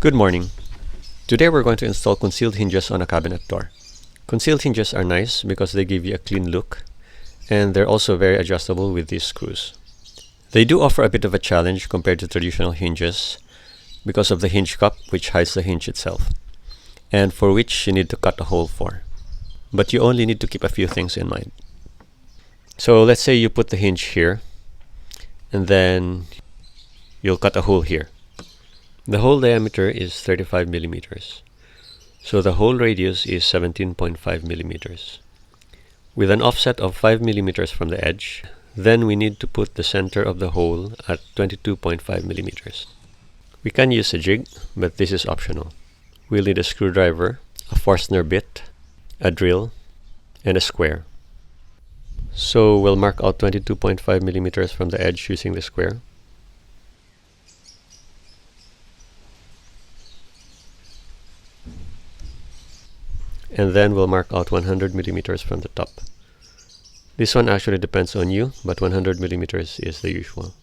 Good morning. Today we're going to install concealed hinges on a cabinet door. Concealed hinges are nice because they give you a clean look, and they're also very adjustable with these screws. They do offer a bit of a challenge compared to traditional hinges because of the hinge cup, which hides the hinge itself, and for which you need to cut a hole for. But you only need to keep a few things in mind. So let's say you put the hinge here, and then you'll cut a hole here. The hole diameter is 35 millimeters, so the hole radius is 17.5 millimeters. With an offset of 5 millimeters from the edge, then we need to put the center of the hole at 22.5 millimeters. We can use a jig, but this is optional. We'll need a screwdriver, a Forstner bit, a drill, and a square. So we'll mark out 22.5 millimeters from the edge using the square. And then we'll mark out 100 millimeters from the top. This one actually depends on you, but 100 millimeters is the usual.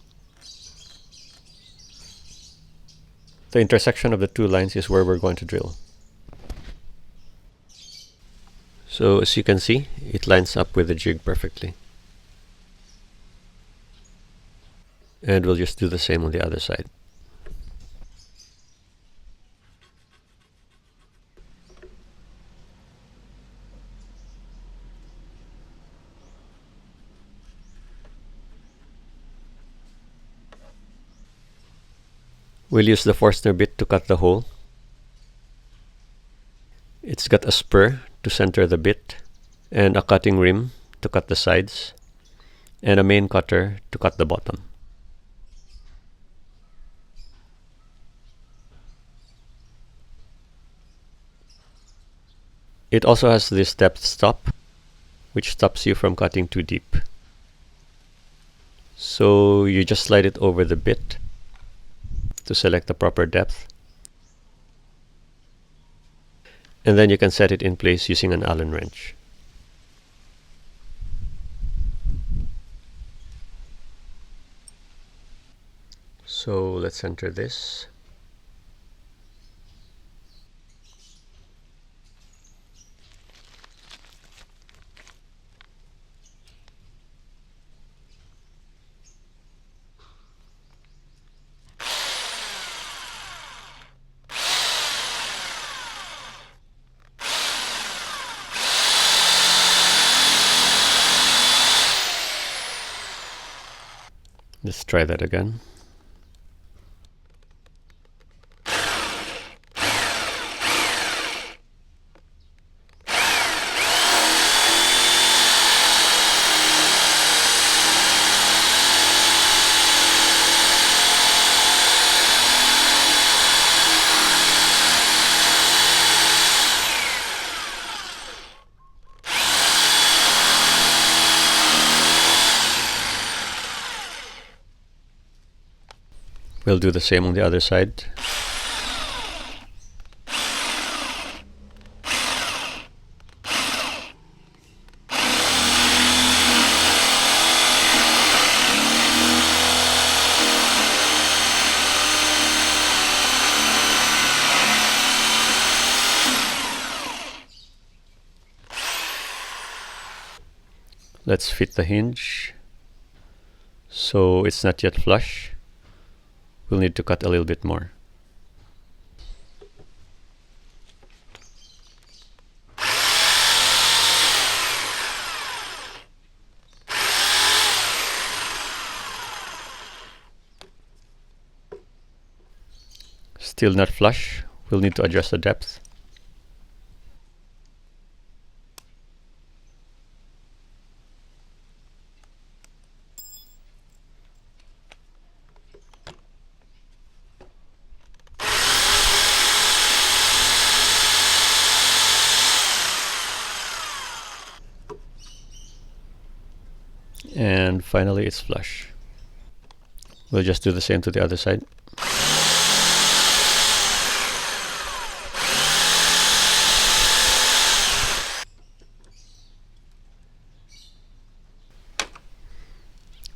The intersection of the two lines is where we're going to drill. So as you can see, it lines up with the jig perfectly. And we'll just do the same on the other side. We'll use the Forstner bit to cut the hole. It's got a spur to center the bit, and a cutting rim to cut the sides, and a main cutter to cut the bottom. It also has this depth stop, which stops you from cutting too deep. So you just slide it over the bit to select the proper depth, and then you can set it in place using an Allen wrench. So let's center this. Let's try that again. We'll do the same on the other side. Let's fit the hinge. So it's not yet flush. We'll need to cut a little bit more. Still not flush. We'll need to adjust the depth. And finally it's flush. We'll just do the same to the other side.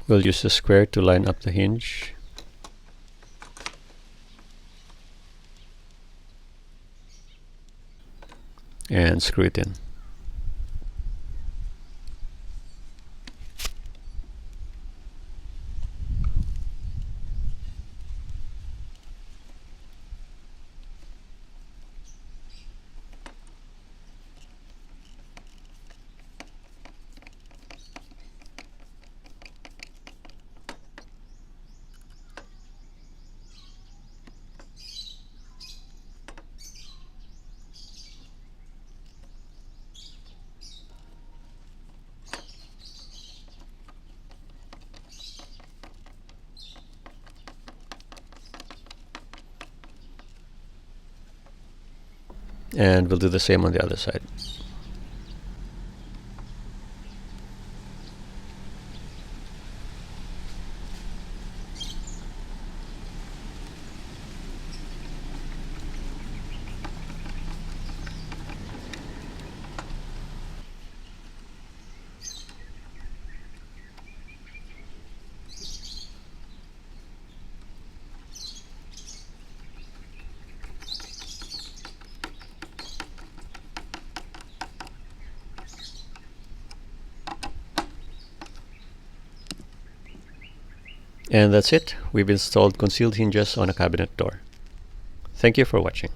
We'll use the square to line up the hinge. and screw it in. And we'll do the same on the other side. And that's it. We've installed concealed hinges on a cabinet door. Thank you for watching.